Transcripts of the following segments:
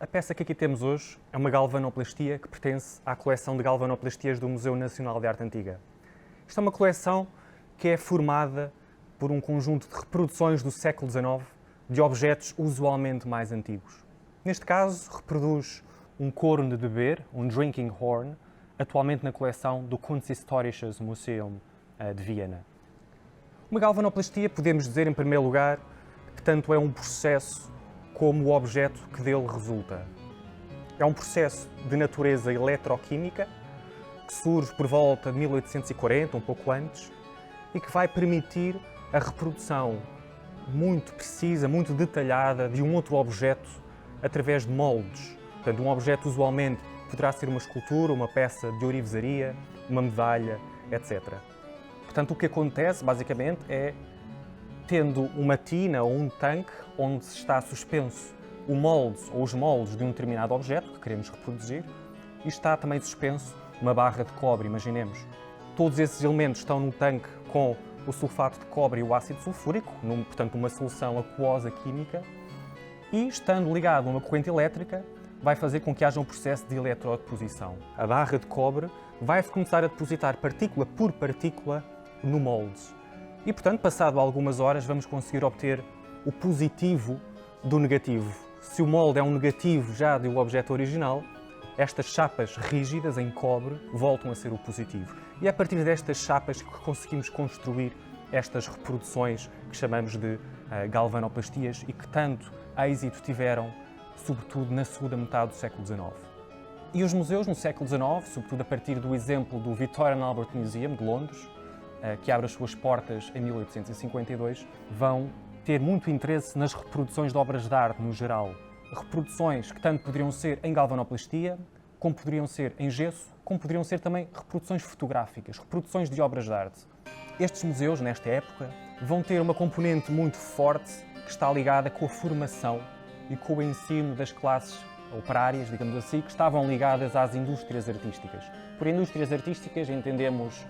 A peça que aqui temos hoje é uma galvanoplastia que pertence à coleção de galvanoplastias do Museu Nacional de Arte Antiga. Esta é uma coleção que é formada por um conjunto de reproduções do século XIX de objetos usualmente mais antigos. Neste caso, reproduz um corno de beber, um drinking horn, atualmente na coleção do Kunsthistorisches Museum de Viena. Uma galvanoplastia, podemos dizer, em primeiro lugar, que tanto é um processo como o objeto que dele resulta. É um processo de natureza eletroquímica que surge por volta de 1840, um pouco antes, e que vai permitir a reprodução muito precisa, muito detalhada de um outro objeto através de moldes. Portanto, um objeto usualmente poderá ser uma escultura, uma peça de ourivesaria, uma medalha, etc. Portanto, o que acontece, basicamente, é tendo uma tina ou um tanque onde está suspenso o molde ou os moldes de um determinado objeto que queremos reproduzir e está também suspenso uma barra de cobre, imaginemos. Todos esses elementos estão no tanque com o sulfato de cobre e o ácido sulfúrico, portanto uma solução aquosa química, e estando ligado a uma corrente elétrica vai fazer com que haja um processo de eletrodeposição. A barra de cobre vai-se começar a depositar partícula por partícula no molde. E, portanto, passado algumas horas, vamos conseguir obter o positivo do negativo. Se o molde é um negativo já do objeto original, estas chapas rígidas em cobre voltam a ser o positivo. E é a partir destas chapas que conseguimos construir estas reproduções que chamamos de galvanoplastias e que tanto êxito tiveram, sobretudo na segunda metade do século XIX. E os museus no século XIX, sobretudo a partir do exemplo do Victorian and Albert Museum de Londres, que abre as suas portas em 1852, vão ter muito interesse nas reproduções de obras de arte no geral. Reproduções que tanto poderiam ser em galvanoplastia, como poderiam ser em gesso, como poderiam ser também reproduções fotográficas, reproduções de obras de arte. Estes museus, nesta época, vão ter uma componente muito forte que está ligada com a formação e com o ensino das classes operárias, digamos assim, que estavam ligadas às indústrias artísticas. Por indústrias artísticas entendemos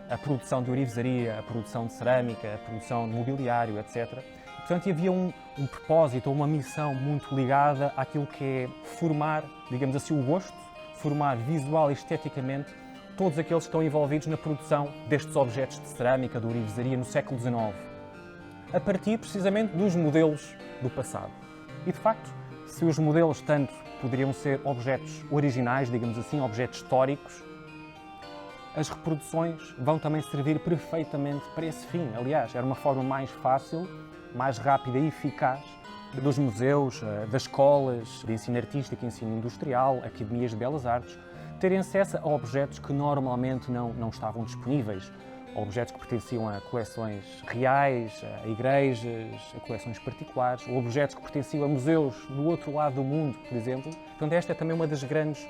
a produção de ourivesaria, a produção de cerâmica, a produção de mobiliário, etc. Portanto, havia um propósito ou uma missão muito ligada àquilo que é formar, digamos assim, o gosto, formar visual e esteticamente todos aqueles que estão envolvidos na produção destes objetos de cerâmica, de ourivesaria no século XIX, a partir precisamente dos modelos do passado. E, de facto, se os modelos tanto poderiam ser objetos originais, digamos assim, objetos históricos, as reproduções vão também servir perfeitamente para esse fim. Aliás, era uma forma mais fácil, mais rápida e eficaz dos museus, das escolas de ensino artístico, ensino industrial, academias de belas artes, terem acesso a objetos que normalmente não estavam disponíveis. Objetos que pertenciam a coleções reais, a igrejas, a coleções particulares, ou objetos que pertenciam a museus do outro lado do mundo, por exemplo. Portanto, esta é também uma das grandes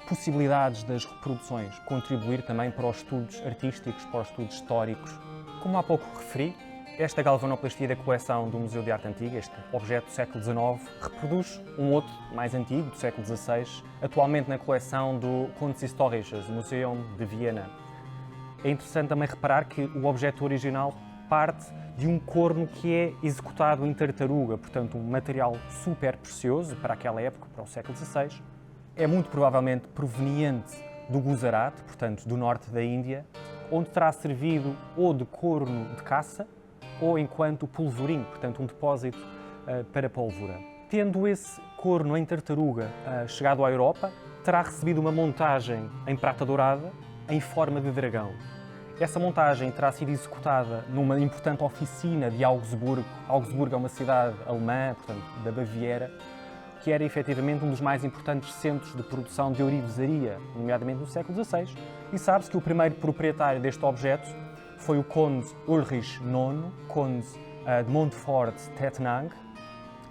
possibilidades das reproduções, contribuir também para os estudos artísticos, para os estudos históricos. Como há pouco referi, esta galvanoplastia da coleção do Museu de Arte Antiga, este objeto do século XIX, reproduz um outro mais antigo, do século XVI, atualmente na coleção do Kunsthistorisches Museum de Viena. É interessante também reparar que o objeto original parte de um corno que é executado em tartaruga, portanto um material super precioso para aquela época, para o século XVI. É muito provavelmente proveniente do Gujarat, portanto do norte da Índia, onde terá servido ou de corno de caça ou enquanto polvorim, portanto um depósito para pólvora. Tendo esse corno em tartaruga chegado à Europa, terá recebido uma montagem em prata dourada em forma de dragão. Essa montagem terá sido executada numa importante oficina de Augsburgo. Augsburgo é uma cidade alemã, portanto da Baviera, que era efetivamente um dos mais importantes centros de produção de ourivesaria, nomeadamente no século XVI, e sabe-se que o primeiro proprietário deste objeto foi o conde Ulrich IX, conde de Montfort-Tettnang,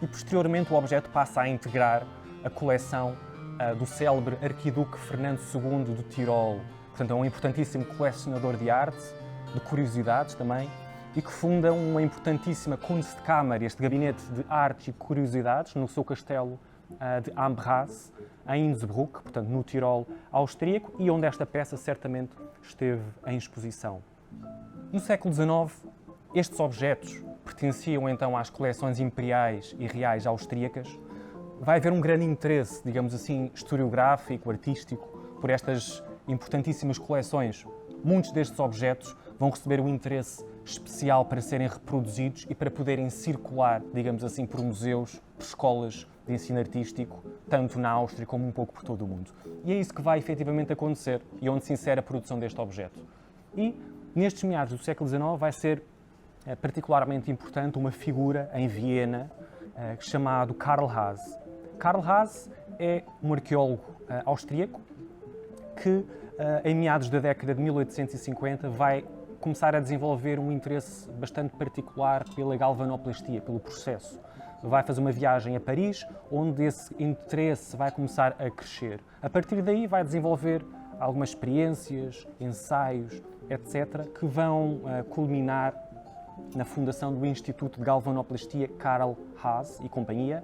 e posteriormente o objeto passa a integrar a coleção do célebre arquiduque Fernando II do Tirol. Portanto, é um importantíssimo colecionador de arte, de curiosidades também, e que funda uma importantíssima Kunstkammer, este gabinete de artes e curiosidades, no seu castelo de Ambras, em Innsbruck, portanto no Tirol austríaco, e onde esta peça certamente esteve em exposição. No século XIX, estes objetos pertenciam então às coleções imperiais e reais austríacas, vai haver um grande interesse, digamos assim, historiográfico, artístico, por estas importantíssimas coleções. Muitos destes objetos vão receber um interesse especial para serem reproduzidos e para poderem circular, digamos assim, por museus, por escolas de ensino artístico, tanto na Áustria como um pouco por todo o mundo. E é isso que vai efetivamente acontecer e onde se insere a produção deste objeto. E nestes meados do século XIX vai ser particularmente importante uma figura em Viena chamado Karl Haas. Karl Haas é um arqueólogo austríaco que, em meados da década de 1850, vai começar a desenvolver um interesse bastante particular pela galvanoplastia, pelo processo. Vai fazer uma viagem a Paris, onde esse interesse vai começar a crescer. A partir daí vai desenvolver algumas experiências, ensaios, etc., que vão culminar na fundação do Instituto de Galvanoplastia Karl Haas e companhia,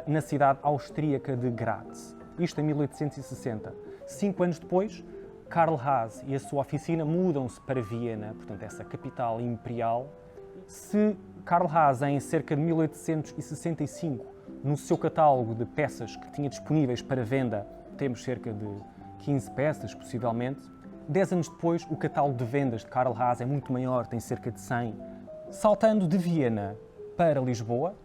na cidade austríaca de Graz. Isto em 1860. 5 anos depois, Karl Haas e a sua oficina mudam-se para Viena, portanto, essa capital imperial. Se Karl Haas, em cerca de 1865, no seu catálogo de peças que tinha disponíveis para venda, temos cerca de 15 peças, possivelmente, 10 anos depois, o catálogo de vendas de Karl Haas é muito maior, tem cerca de 100. Saltando de Viena para Lisboa,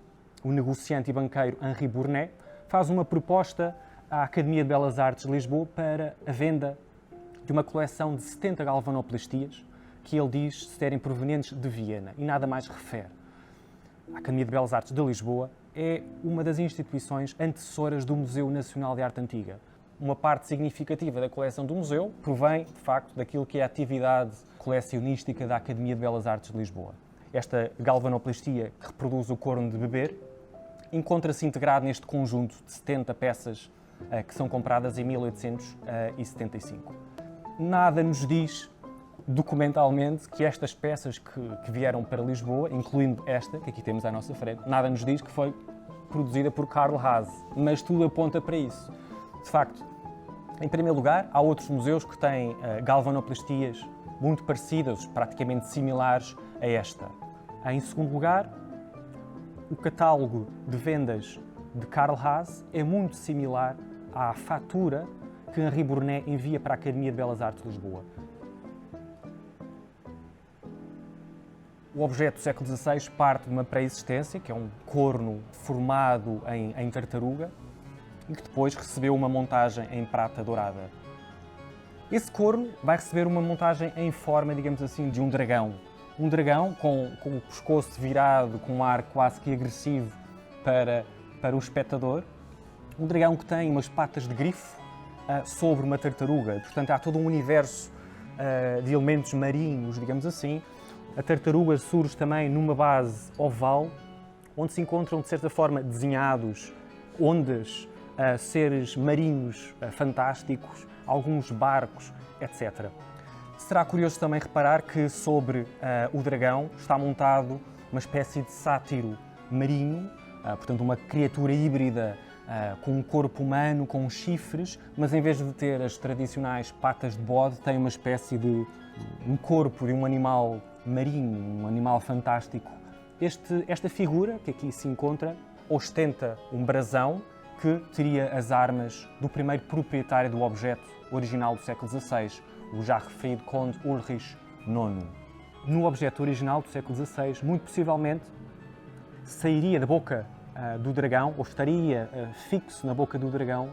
o negociante e banqueiro Henri Bournet faz uma proposta à Academia de Belas Artes de Lisboa para a venda de uma coleção de 70 galvanoplastias que ele diz serem provenientes de Viena e nada mais refere. A Academia de Belas Artes de Lisboa é uma das instituições antecessoras do Museu Nacional de Arte Antiga. Uma parte significativa da coleção do museu provém, de facto, daquilo que é a atividade colecionística da Academia de Belas Artes de Lisboa. Esta galvanoplastia, que reproduz o corno de beber, encontra-se integrado neste conjunto de 70 peças que são compradas em 1875. Nada nos diz documentalmente que estas peças que vieram para Lisboa, incluindo esta, que aqui temos à nossa frente, nada nos diz que foi produzida por Karl Haas, mas tudo aponta para isso. De facto, em primeiro lugar, há outros museus que têm galvanoplastias muito parecidas, praticamente similares a esta. Em segundo lugar, o catálogo de vendas de Karl Haas é muito similar à fatura que Henri Bournet envia para a Academia de Belas Artes de Lisboa. O objeto do século XVI parte de uma pré-existência, que é um corno formado em tartaruga, e que depois recebeu uma montagem em prata dourada. Esse corno vai receber uma montagem em forma, digamos assim, de um dragão. Um dragão com o pescoço virado, com um ar quase que agressivo para o espectador. Um dragão que tem umas patas de grifo sobre uma tartaruga. Portanto, há todo um universo de elementos marinhos, digamos assim. A tartaruga surge também numa base oval, onde se encontram, de certa forma, desenhados ondas, seres marinhos fantásticos, alguns barcos, etc. Será curioso também reparar que sobre o dragão está montado uma espécie de sátiro marinho, portanto uma criatura híbrida com um corpo humano, com chifres, mas em vez de ter as tradicionais patas de bode, tem uma espécie de um corpo de um animal marinho, um animal fantástico. Esta figura que aqui se encontra ostenta um brasão que teria as armas do primeiro proprietário do objeto original do século XVI, o já referido Conde Ulrich IX. No objeto original do século XVI, muito possivelmente, sairia da boca do dragão, ou estaria fixo na boca do dragão,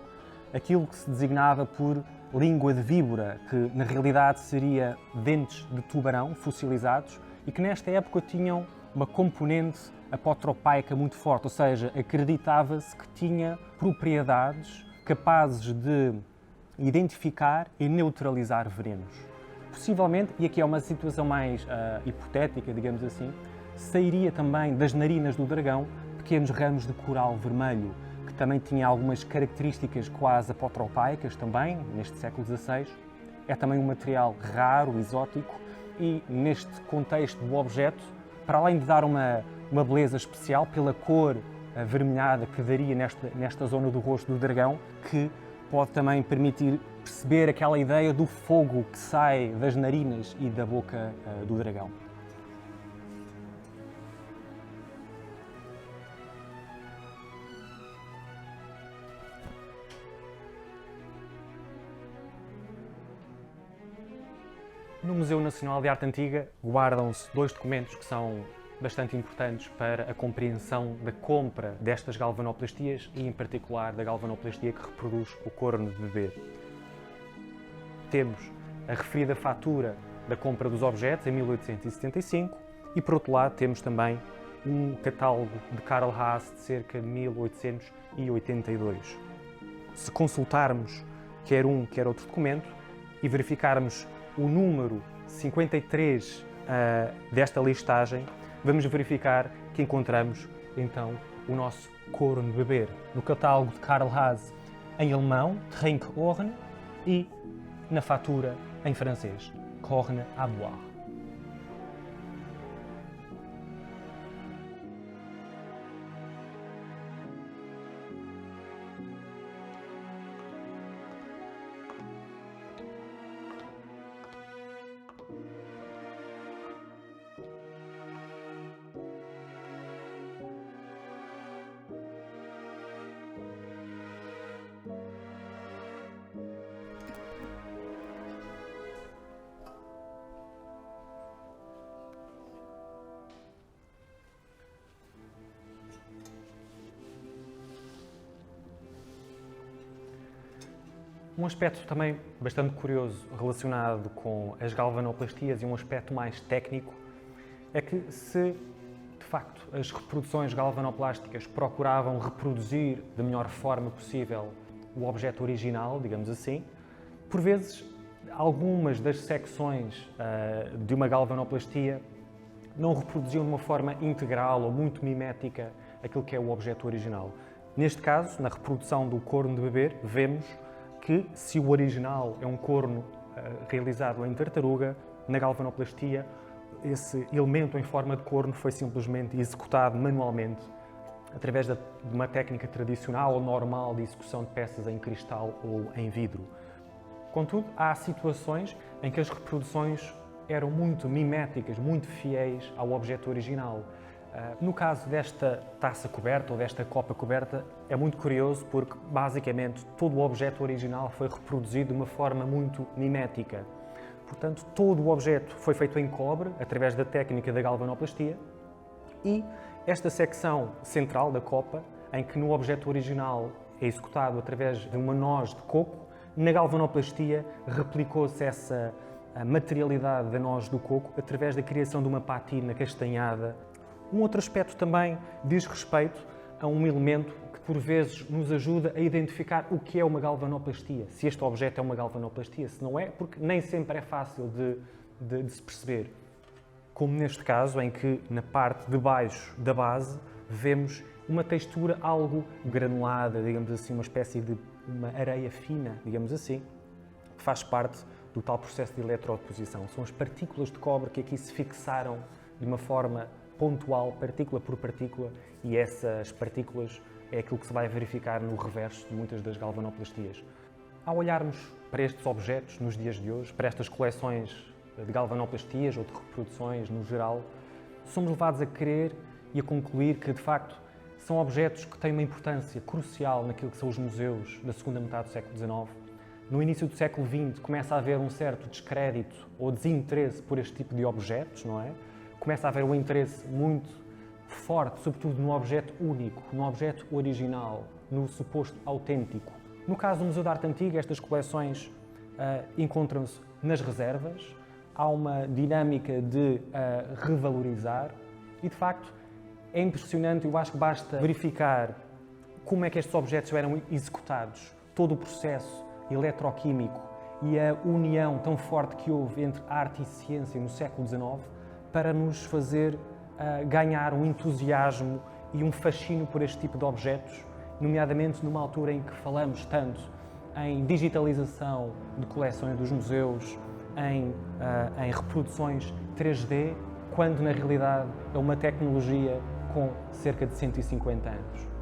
aquilo que se designava por língua de víbora, que na realidade seria dentes de tubarão fossilizados e que nesta época tinham uma componente apotropaica muito forte, ou seja, acreditava-se que tinha propriedades capazes de identificar e neutralizar venenos. Possivelmente, e aqui é uma situação mais hipotética, digamos assim, sairia também das narinas do dragão pequenos ramos de coral vermelho, que também tinha algumas características quase apotropaicas também, neste século XVI. É também um material raro, exótico, e neste contexto do objeto, para além de dar uma beleza especial pela cor avermelhada que daria nesta zona do rosto do dragão, que pode também permitir perceber aquela ideia do fogo que sai das narinas e da boca do dragão. No Museu Nacional de Arte Antiga guardam-se dois documentos que são bastante importantes para a compreensão da compra destas galvanoplastias e, em particular, da galvanoplastia que reproduz o corno de bebê. Temos a referida fatura da compra dos objetos em 1875 e, por outro lado, temos também um catálogo de Karl Haas de cerca de 1882. Se consultarmos quer um, quer outro documento e verificarmos o número 53 desta listagem, vamos verificar que encontramos, então, o nosso corno de bebê no catálogo de Karl Haas em alemão, Trinkohren, e na fatura em francês, Corne à boire. Um aspecto também bastante curioso relacionado com as galvanoplastias e um aspecto mais técnico é que se, de facto, as reproduções galvanoplásticas procuravam reproduzir da melhor forma possível o objeto original, digamos assim, por vezes algumas das secções de uma galvanoplastia não reproduziam de uma forma integral ou muito mimética aquilo que é o objeto original. Neste caso, na reprodução do corno de bebê, vemos que, se o original é um corno realizado em tartaruga, na galvanoplastia, esse elemento em forma de corno foi simplesmente executado manualmente, através de uma técnica tradicional ou normal de execução de peças em cristal ou em vidro. Contudo, há situações em que as reproduções eram muito miméticas, muito fiéis ao objeto original. No caso desta taça coberta ou desta copa coberta, é muito curioso porque, basicamente, todo o objeto original foi reproduzido de uma forma muito mimética. Portanto, todo o objeto foi feito em cobre, através da técnica da galvanoplastia, e esta secção central da copa, em que no objeto original é executado através de uma noz de coco, na galvanoplastia replicou-se essa materialidade da noz do coco através da criação de uma patina castanhada. Um outro aspecto também diz respeito a um elemento que por vezes nos ajuda a identificar o que é uma galvanoplastia, se este objeto é uma galvanoplastia, se não é, porque nem sempre é fácil de se perceber. Como neste caso, em que na parte de baixo da base vemos uma textura algo granulada, digamos assim, uma espécie de uma areia fina, digamos assim, que faz parte do tal processo de eletrodeposição. São as partículas de cobre que aqui se fixaram de uma forma pontual, partícula por partícula, e essas partículas é aquilo que se vai verificar no reverso de muitas das galvanoplastias. Ao olharmos para estes objetos nos dias de hoje, para estas coleções de galvanoplastias ou de reproduções no geral, somos levados a crer e a concluir que, de facto, são objetos que têm uma importância crucial naquilo que são os museus da segunda metade do século XIX. No início do século XX começa a haver um certo descrédito ou desinteresse por este tipo de objetos, não é? Começa a haver um interesse muito forte, sobretudo no objeto único, no objeto original, no suposto autêntico. No caso do Museu de Arte Antiga, estas coleções encontram-se nas reservas, há uma dinâmica de revalorizar e, de facto, é impressionante. Eu acho que basta verificar como é que estes objetos eram executados, todo o processo eletroquímico e a união tão forte que houve entre arte e ciência no século XIX para nos fazer ganhar um entusiasmo e um fascínio por este tipo de objetos, nomeadamente numa altura em que falamos tanto em digitalização de coleções dos museus, em reproduções 3D, quando na realidade é uma tecnologia com cerca de 150 anos.